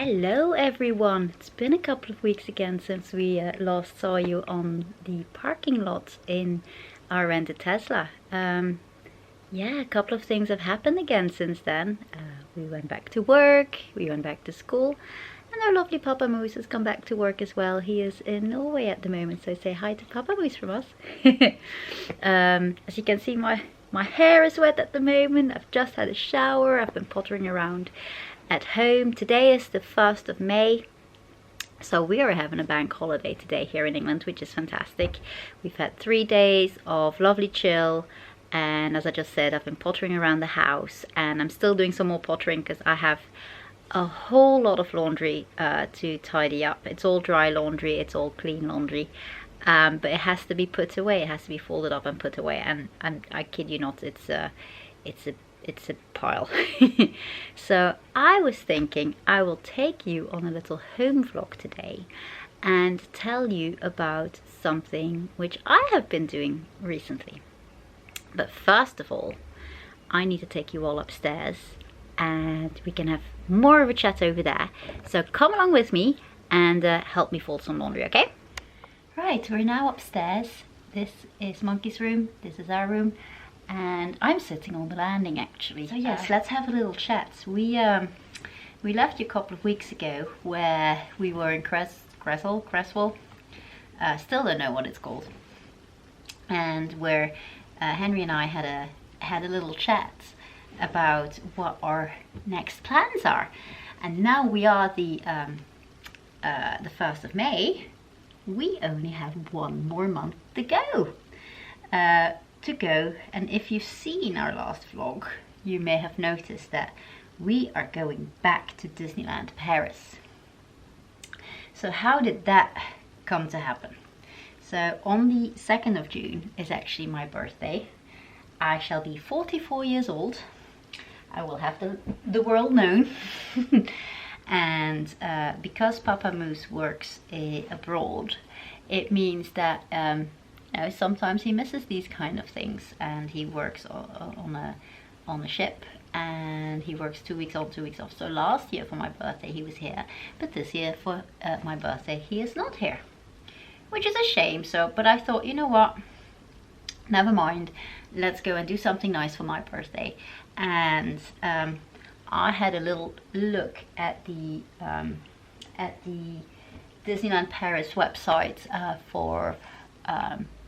Hello everyone! It's been a couple of weeks again since we last saw you on the parking lot in our rented Tesla. Yeah, a couple of things have happened again since then. We went back to work, we went back to school, and our lovely Papa Moose has come back to work as well. He is in Norway at the moment, so say hi to Papa Moose from us. As you can see, my hair is wet at the moment. I've just had a shower, I've been pottering around at home. Today is the 1st of May, so we are having a bank holiday today here in England, which is fantastic. We've had 3 days of lovely chill, and as I just said, I've been pottering around the house, and I'm still doing some more pottering because I have a whole lot of laundry to tidy up. It's all dry laundry, it's all clean laundry, but it has to be put away. It has to be folded up and put away, and I kid you not, it's a pile. So I was thinking I will take you on a little home vlog today and tell you about something which I have been doing recently. But first of all, I need to take you all upstairs and we can have more of a chat over there. So come along with me and help me fold some laundry, okay? Right, we're now upstairs. This is Monkey's room, this is our room, and I'm sitting on the landing actually. So yes, let's have a little chat. We left you a couple of weeks ago where we were in Cresswell, still don't know what it's called, and where Henry and I had a little chat about what our next plans are. And now we are the 1st of May. We only have one more month to go. And if you've seen our last vlog, you may have noticed that we are going back to Disneyland Paris. So how did that come to happen? So on the 2nd of June is actually my birthday. I shall be 44 years old. I will have the world known. And because Papa Moose works abroad, it means that sometimes he misses these kind of things, and he works on a ship, and he works 2 weeks on, 2 weeks off. So last year for my birthday he was here, but this year for my birthday he is not here, which is a shame. But I thought, you know what, never mind, let's go and do something nice for my birthday. And I had a little look at the Disneyland Paris website for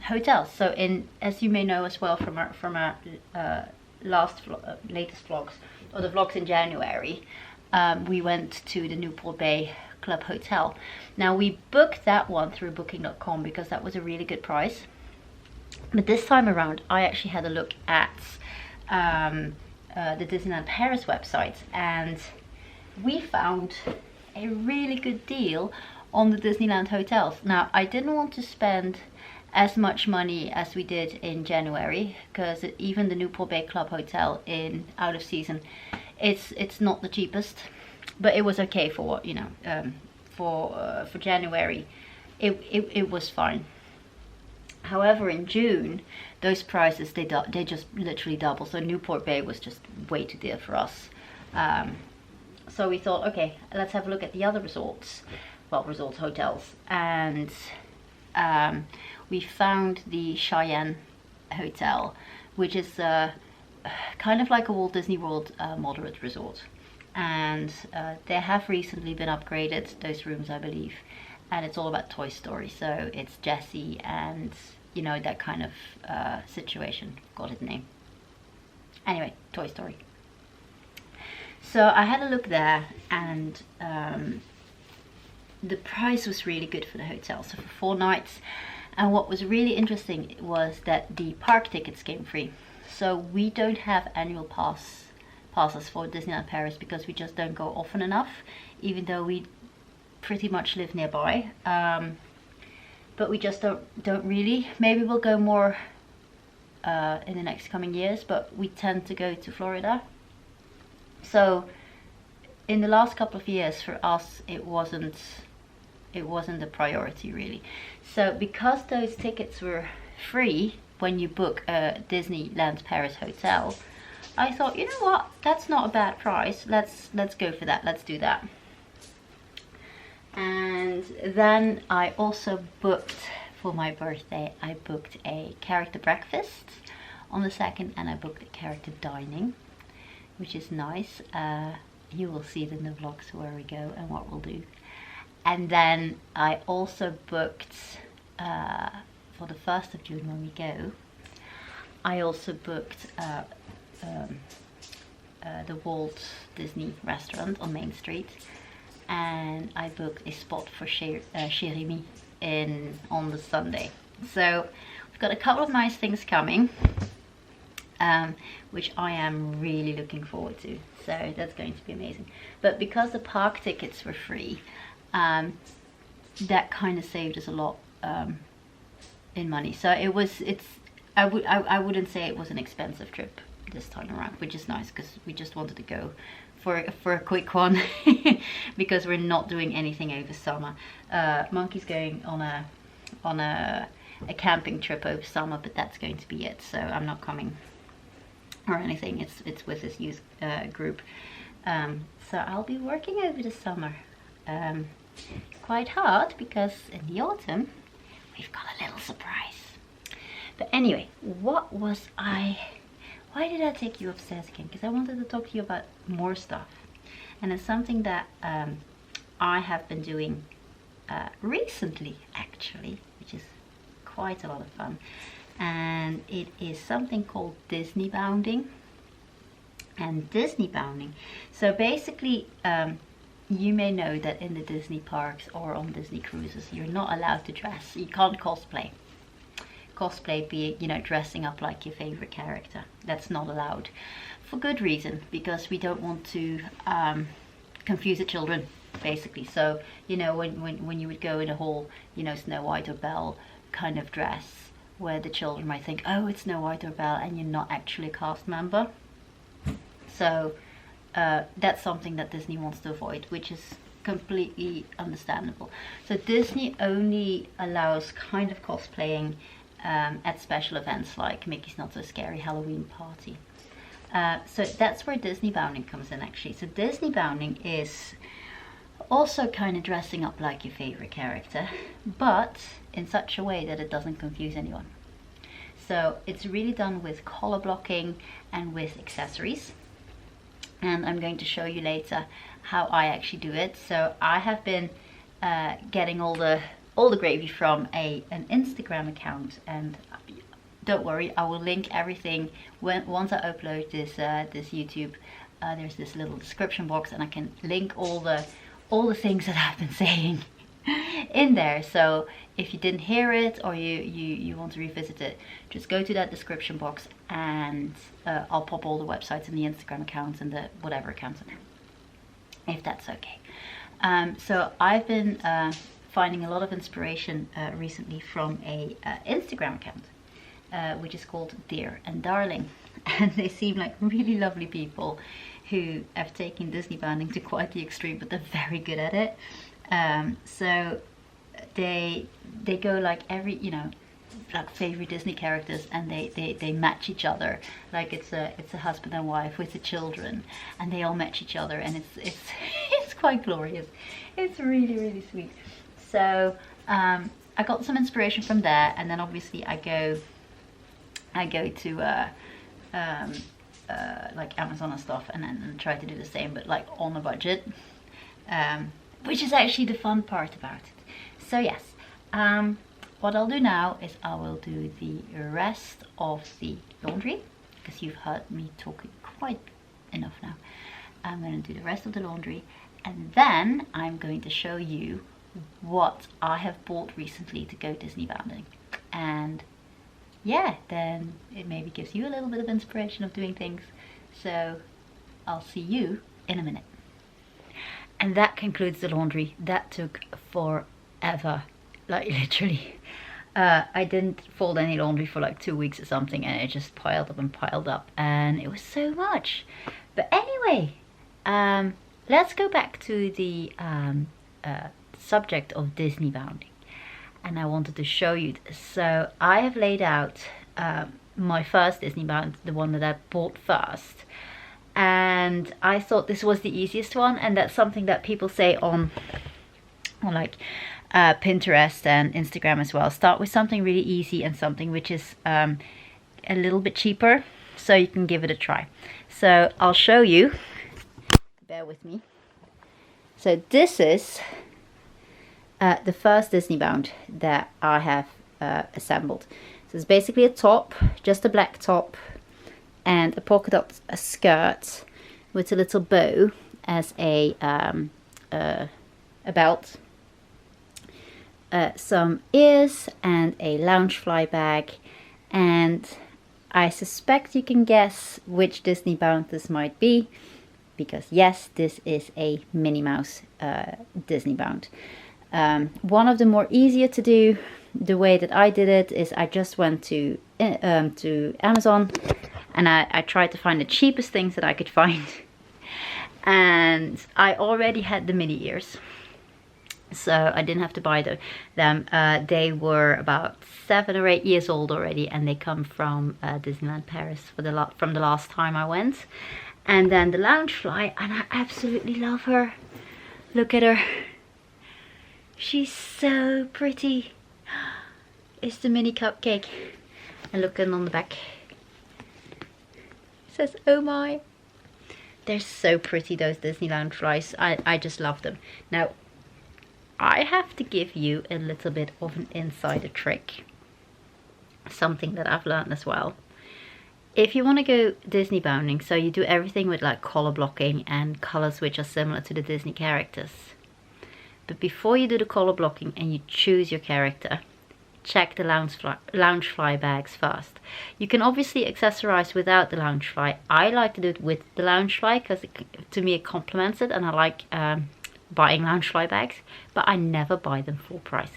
hotels. So as you may know as well from our latest vlogs, or the vlogs in January, we went to the Newport Bay Club Hotel. Now we booked that one through booking.com because that was a really good price. But this time around I actually had a look at the Disneyland Paris website, and we found a really good deal on the Disneyland hotels. Now I didn't want to spend as much money as we did in January, because even the Newport Bay Club Hotel in out of season, it's not the cheapest, but it was okay for what, you know, for January it was fine. However, in June those prices they just literally double. So Newport Bay was just way too dear for us. So we thought, okay, let's have a look at the other resorts, hotels, and we found the Cheyenne Hotel, which is kind of like a Walt Disney World moderate resort, and they have recently been upgraded, those rooms, I believe, and it's all about Toy Story. So it's Jessie and, you know, that kind of situation. Got his name. Anyway, Toy Story. So I had a look there, and the price was really good for the hotel, so for 4 nights. And what was really interesting was that the park tickets came free. So we don't have annual passes for Disneyland Paris because we just don't go often enough, even though we pretty much live nearby. But we just don't really. Maybe we'll go more in the next coming years, but we tend to go to Florida. So in the last couple of years for us it wasn't a priority really. So because those tickets were free when you book a Disneyland Paris hotel, I thought, you know what, that's not a bad price. Let's go for that. Let's do that. And then I also booked, for my birthday, I booked a character breakfast on the 2nd, and I booked a character dining, which is nice. You will see it in the vlogs where we go and what we'll do. And then I also booked, for the 1st of June when we go, I also booked the Walt Disney restaurant on Main Street, and I booked a spot for Chérie on the Sunday. So we've got a couple of nice things coming, which I am really looking forward to. So that's going to be amazing. But because the park tickets were free, that kind of saved us a lot in money. So I wouldn't say it was an expensive trip this time around, which is nice because we just wanted to go for a quick one because we're not doing anything over summer. Monkey's going on a camping trip over summer, but that's going to be it. So I'm not coming or anything. It's with his youth group. So I'll be working over the summer. Quite hard because in the autumn we've got a little surprise. But anyway, why did I take you upstairs again? Because I wanted to talk to you about more stuff. And it's something that I have been doing recently, actually, which is quite a lot of fun. And it is something called Disney bounding. And Disney bounding. So basically, you may know that in the Disney parks or on Disney cruises, you're not allowed to dress. You can't cosplay. Cosplay being, you know, dressing up like your favorite character. That's not allowed for good reason, because we don't want to confuse the children, basically. So, you know, when you would go in a whole, you know, Snow White or Belle kind of dress, where the children might think, oh, it's Snow White or Belle, and you're not actually a cast member. So that's something that Disney wants to avoid, which is completely understandable. So Disney only allows kind of cosplaying at special events like Mickey's Not So Scary Halloween Party. So that's where Disney bounding comes in, actually. So Disney bounding is also kind of dressing up like your favorite character, but in such a way that it doesn't confuse anyone. So it's really done with color blocking and with accessories. And I'm going to show you later how I actually do it. So I have been getting all the gravy from an Instagram account, and don't worry, I will link everything once I upload this YouTube. There's this little description box, and I can link all the things that I've been saying in there. So if you didn't hear it or you want to revisit it, just go to that description box, and I'll pop all the websites and the Instagram accounts and the whatever accounts in there, if that's okay. So I've been finding a lot of inspiration recently from a Instagram account, which is called Dear and Darling. And they seem like really lovely people who have taken Disney bounding to quite the extreme, but they're very good at it. So they go like every, you know, like favorite Disney characters, and they match each other. Like it's a husband and wife with the children, and they all match each other, and it's quite glorious. It's really, really sweet. So I got some inspiration from there, and then obviously I go to like Amazon and stuff, and then try to do the same, but like on a budget, which is actually the fun part about it. So yes, what I'll do now is I will do the rest of the laundry, because you've heard me talking quite enough now. I'm going to do the rest of the laundry, and then I'm going to show you what I have bought recently to go Disney bounding. And yeah, then it maybe gives you a little bit of inspiration of doing things. So I'll see you in a minute. And that concludes the laundry. That took forever, like literally. I didn't fold any laundry for like 2 weeks or something, and it just piled up and piled up, and it was so much. But anyway, let's go back to the subject of Disney bounding, and I wanted to show you this. So I have laid out my first Disney bound, the one that I bought first, and I thought this was the easiest one, and that's something that people say on on like Pinterest and Instagram as well. Start with something really easy and something which is a little bit cheaper, so you can give it a try. So I'll show you, bear with me. So this is the first Disney Bound that I have assembled. So it's basically a top, just a black top, and a polka dot skirt with a little bow as a belt, some ears and a Loungefly bag, and I suspect you can guess which Disney Bound this might be, because yes, this is a Minnie Mouse Disney Bound. One of the more easier to do, the way that I did it, is I just went to Amazon and I tried to find the cheapest things that I could find. And I already had the mini ears, so I didn't have to buy them. They were about 7 or 8 years old already, and they come from Disneyland Paris from the last time I went. And then the Loungefly, and I absolutely love her. Look at her. She's so pretty. It's the mini cupcake. And looking on the back, it says, "Oh my." They're so pretty, those Disney Loungeflies. I just love them. Now, I have to give you a little bit of an insider trick. Something that I've learned as well. If you want to go Disney bounding, so you do everything with like color blocking and colors which are similar to the Disney characters. But before you do the color blocking and you choose your character, check the Loungefly bags first. You can obviously accessorize without the Loungefly. I like to do it with the Loungefly because to me it complements it, and I like buying Loungefly bags, but I never buy them full price.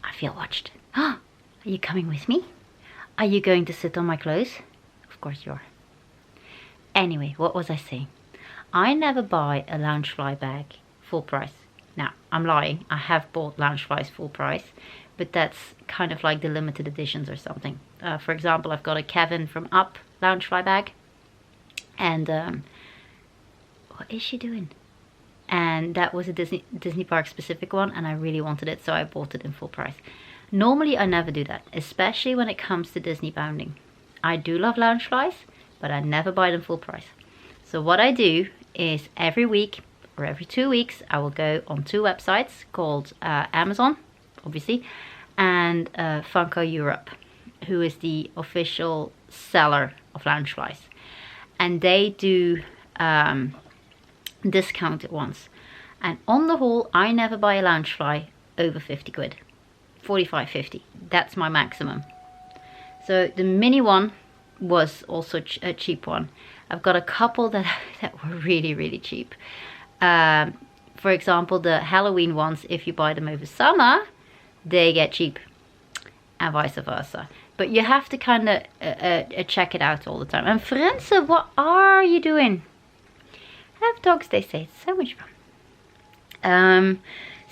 I feel watched. Are you coming with me? Are you going to sit on my clothes? Of course you are. Anyway, what was I saying? I never buy a Loungefly bag full price. Now, I'm lying. I have bought Loungeflies full price, but that's kind of like the limited editions or something. For example, I've got a Kevin from Up Loungefly bag. And what is she doing? And that was a Disney Park specific one, and I really wanted it, so I bought it in full price. Normally, I never do that, especially when it comes to Disney bounding. I do love Loungeflies, but I never buy them full price. So what I do is every week or every 2 weeks, I will go on 2 websites called Amazon, obviously, and Funko Europe, who is the official seller of Loungeflies. And they do discounted ones. And on the whole, I never buy a Loungefly over 50 quid. 45, 50. That's my maximum. So the mini one was also a cheap one. I've got a couple that were really, really cheap. For example, the Halloween ones, if you buy them over summer, they get cheap, and vice versa. But you have to kind of check it out all the time. And Frenze, what are you doing? Have dogs, they say. It's so much fun.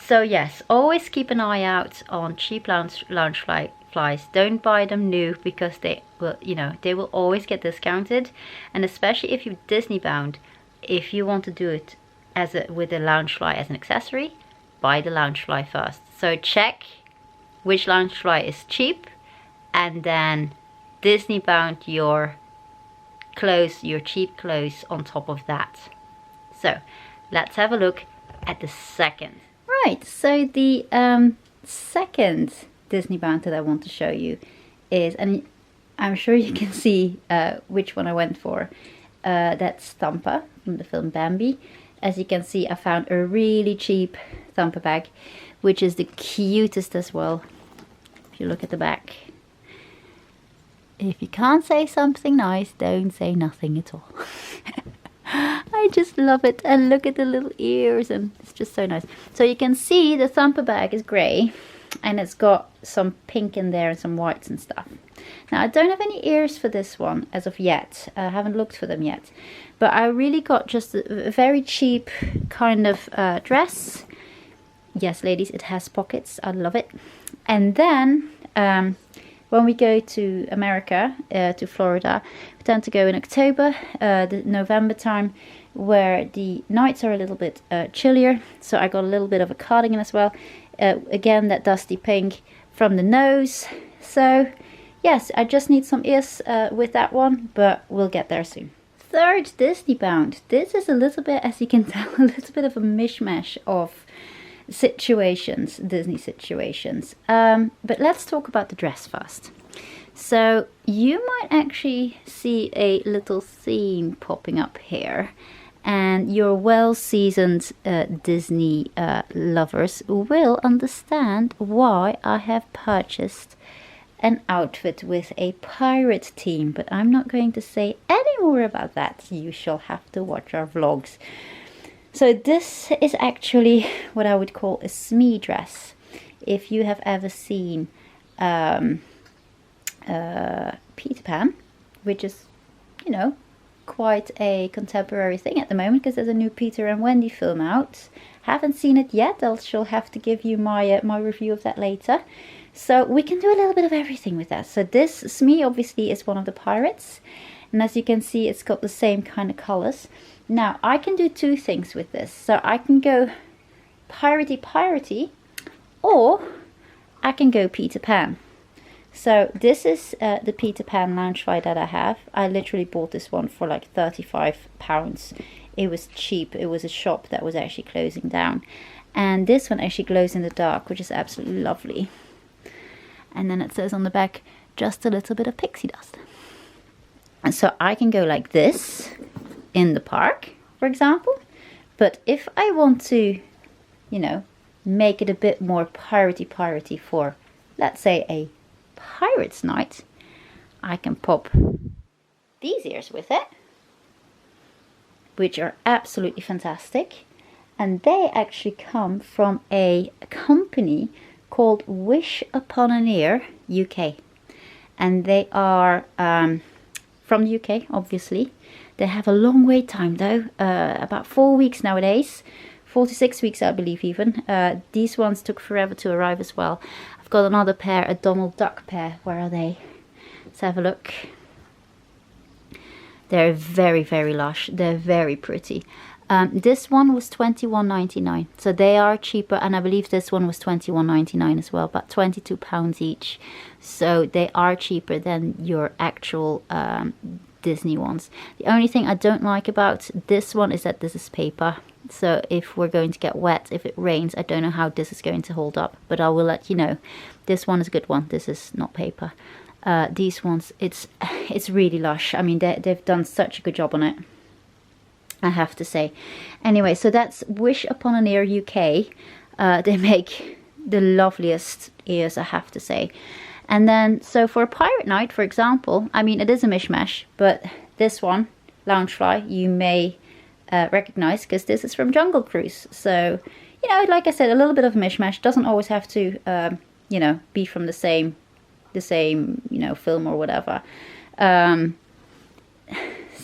So yes, always keep an eye out on cheap Loungeflies. Don't buy them new, because they will, they will always get discounted. And especially if you're Disney bound, if you want to do it with a Loungefly as an accessory, buy the Loungefly first. So check which Loungefly is cheap, and then Disney bound your clothes, your cheap clothes on top of that. So let's have a look at the second. Right, so the second Disney bound that I want to show you is, and I'm sure you can see which one I went for. That's Thumper from the film Bambi. As you can see, I found a really cheap Thumper bag, which is the cutest as well. If you look at the back. If you can't say something nice, don't say nothing at all. I just love it. And look at the little ears, and it's just so nice. So you can see the Thumper bag is grey, and it's got some pink in there and some whites and stuff. Now, I don't have any ears for this one as of yet. I haven't looked for them yet. But I really got just a very cheap kind of dress. Yes, ladies, it has pockets. I love it. And then when we go to America, to Florida, we tend to go in October, the November time, where the nights are a little bit chillier. So I got a little bit of a cardigan as well. Again, that dusty pink from the nose. So yes, I just need some ears with that one, but we'll get there soon. Third Disney bound. This is a little bit, as you can tell, a little bit of a mishmash of situations, Disney situations. But let's talk about the dress first. So you might actually see a little theme popping up here, and your well-seasoned Disney lovers will understand why I have purchased an outfit with a pirate theme, but I'm not going to say any more about that. You shall have to watch our vlogs. So this is actually what I would call a SME dress. If you have ever seen Peter Pan, which is, you know, quite a contemporary thing at the moment, because there's a new Peter and Wendy film out. Haven't seen it yet. I shall have to give you my my review of that later. So we can do a little bit of everything with that. So this SME obviously is one of the pirates, and as you can see, it's got the same kind of colors. Now I can do two things with this. So I can go piratey, or I can go Peter Pan. So this is the Peter Pan Loungefly that I have. I literally bought this one for like £35. It was cheap. It was a shop that was actually closing down. And this one actually glows in the dark, which is absolutely lovely. And then it says on the back, just a little bit of pixie dust. And so I can go like this in the park, for example. But if I want to, you know, make it a bit more piratey for, let's say, a pirate's night, I can pop these ears with it, which are absolutely fantastic. And they actually come from a company called Wish Upon an Ear UK, and they are from the UK, obviously. They have a long wait time though, about 4 weeks nowadays, 4 to 6 weeks I believe even. These ones took forever to arrive as well. I've got another pair, a Donald Duck pair. Where are they? Let's have a look. They're very, very lush. They're very pretty. This one was £21.99, so they are cheaper, and I believe this one was £21.99 as well, about £22 each. So they are cheaper than your actual Disney ones. The only thing I don't like about this one is that this is paper. So if we're going to get wet, if it rains, I don't know how this is going to hold up, but I will let you know. This one is a good one. This is not paper. These ones, it's really lush. I mean, they've done such a good job on it, I have to say. Anyway, so that's Wish Upon an Ear UK. They make the loveliest ears, I have to say. And then, so for a pirate night, for example, I mean, it is a mishmash, but this one, Loungefly, you may recognize, because this is from Jungle Cruise. So, you know, like I said, a little bit of a mishmash. Doesn't always have to, you know, be from the same, you know, film or whatever. So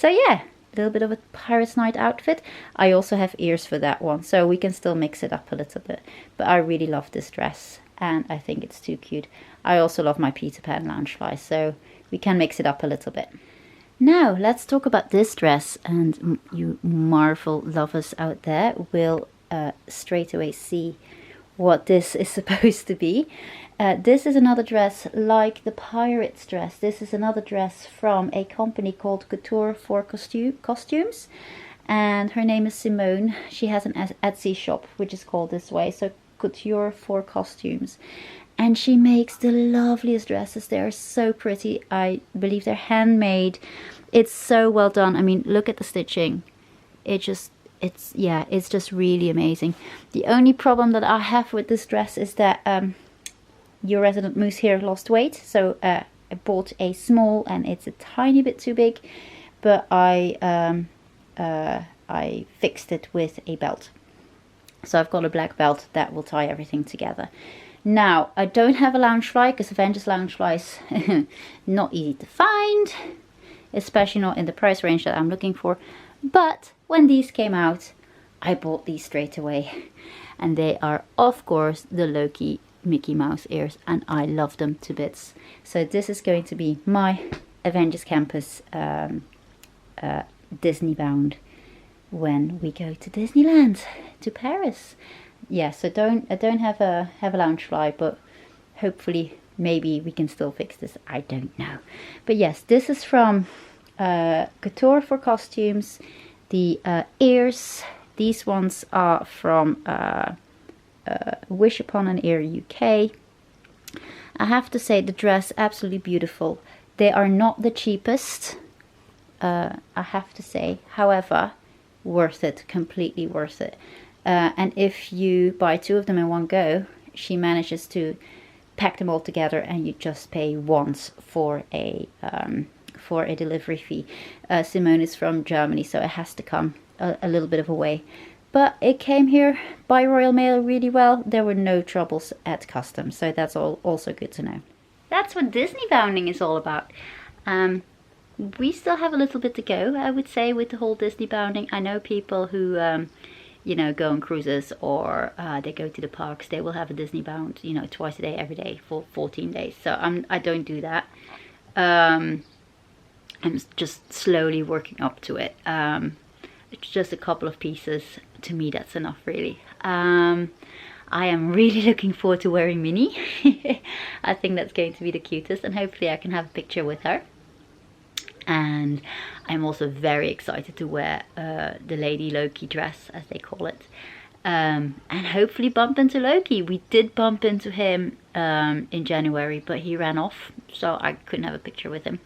yeah, a little bit of a pirate's night outfit. I also have ears for that one, so we can still mix it up a little bit. But I really love this dress, and I think it's too cute. I also love my Peter Pan Loungefly, so we can mix it up a little bit. Now let's talk about this dress, and you Marvel lovers out there will straight away see what this is supposed to be. This is another dress like the pirate's dress. This is another dress from a company called Couture for Costumes, and her name is Simone. She has an Etsy shop which is called this way, so Couture for Costumes, and she makes the loveliest dresses. They are so pretty. I believe they're handmade. It's so well done. I mean, look at the stitching. It's just really amazing. The only problem that I have with this dress is that your resident moose here lost weight, so I bought a small, and it's a tiny bit too big, but I fixed it with a belt. So I've got a black belt that will tie everything together. Now, I don't have a Loungefly, because Avengers Loungefly is not easy to find, especially not in the price range that I'm looking for. But when these came out, I bought these straight away, and they are of course the Loki Mickey Mouse ears, and I love them to bits. So this is going to be my Avengers Campus Disney bound when we go to Disneyland, to Paris. Yeah, so I don't have a lounge fly, but hopefully maybe we can still fix this. I don't know. But yes, this is from Couture for Costumes. The ears, these ones are from Wish Upon an Ear UK. I have to say, the dress, absolutely beautiful. They are not the cheapest, I have to say. However, worth it, completely worth it. And if you buy 2 of them in one go, she manages to pack them all together, and you just pay once for a delivery fee. Simone is from Germany, so it has to come a little bit of a way. But it came here by Royal Mail really well. There were no troubles at customs, so that's also good to know. That's what Disney bounding is all about. We still have a little bit to go, I would say, with the whole Disney bounding. I know people who, you know, go on cruises, or they go to the parks. They will have a Disney bound, you know, twice a day, every day for 14 days. So I don't do that. I'm just slowly working up to it. It's just a couple of pieces. To me, that's enough, really. I am really looking forward to wearing Minnie. I think that's going to be the cutest, and hopefully I can have a picture with her. And I'm also very excited to wear the Lady Loki dress, as they call it, and hopefully bump into Loki. We did bump into him in January, but he ran off, so I couldn't have a picture with him.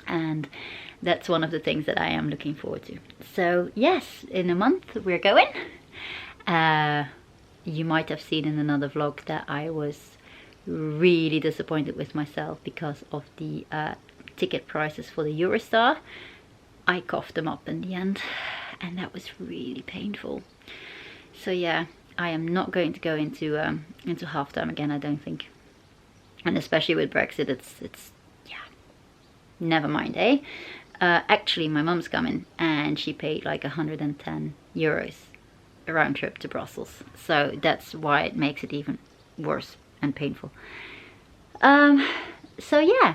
And that's one of the things that I am looking forward to. So yes, in a month we're going. You might have seen in another vlog that I was really disappointed with myself because of the ticket prices for the Eurostar. I coughed them up in the end, and that was really painful. So yeah, I am not going to go into half-term again, I don't think. And especially with Brexit, it's yeah, never mind, eh? Actually, my mum's coming, and she paid like 110 euros a round trip to Brussels. So that's why it makes it even worse and painful. So yeah,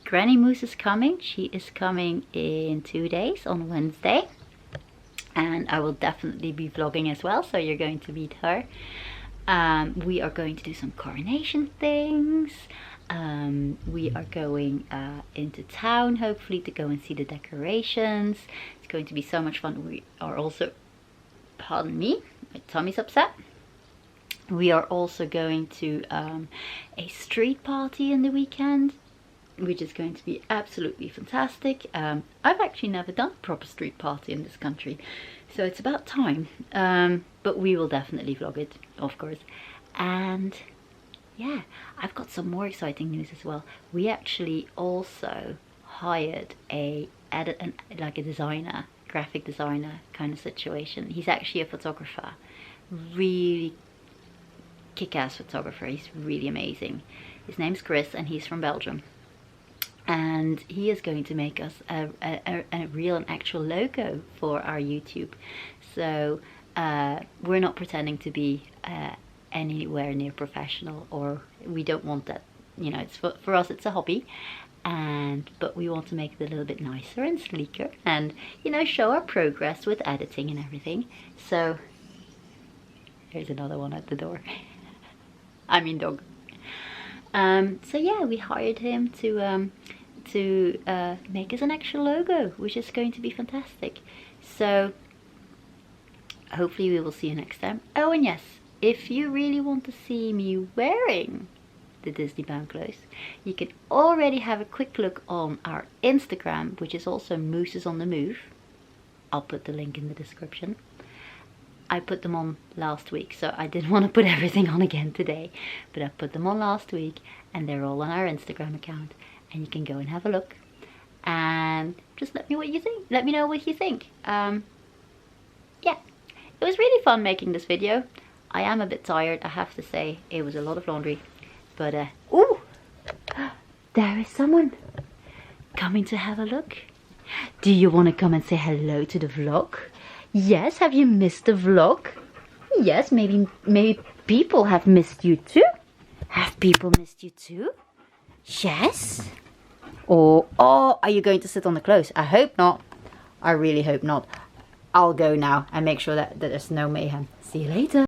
Granny Moose is coming. She is coming in 2 days, on Wednesday. And I will definitely be vlogging as well, so you're going to meet her. We are going to do some coronation things. We are going into town, hopefully, to go and see the decorations. It's going to be so much fun. We are also, pardon me, my tummy's upset. We are also going to a street party in the weekend, which is going to be absolutely fantastic. I've actually never done a proper street party in this country, so it's about time. But we will definitely vlog it, of course. And yeah, I've got some more exciting news as well. We actually also hired like a designer, graphic designer kind of situation. He's actually a photographer, really kick-ass photographer. He's really amazing. His name's Chris, and he's from Belgium. And he is going to make us a real and actual logo for our YouTube. So we're not pretending to be anywhere near professional, or we don't want that, you know. It's for us, it's a hobby, but we want to make it a little bit nicer and sleeker, and, you know, show our progress with editing and everything. So there's another one at the door. I mean dog. So yeah, we hired him to make us an actual logo, which is going to be fantastic. So hopefully we will see you next time. Oh, and yes, if you really want to see me wearing the Disney bound clothes, you can already have a quick look on our Instagram, which is also Mooses on the Move. I'll put the link in the description. I put them on last week, so I didn't want to put everything on again today, but I put them on last week, and they're all on our Instagram account, and you can go and have a look and just let me know what you think. Yeah, it was really fun making this video. I am a bit tired, I have to say. It was a lot of laundry, but ooh, there is someone coming to have a look. Do you want to come and say hello to the vlog? Yes, have you missed the vlog? Yes, maybe people have missed you too. Have people missed you too? Yes. Or are you going to sit on the clothes? I hope not. I really hope not. I'll go now and make sure that there's no mayhem. See you later.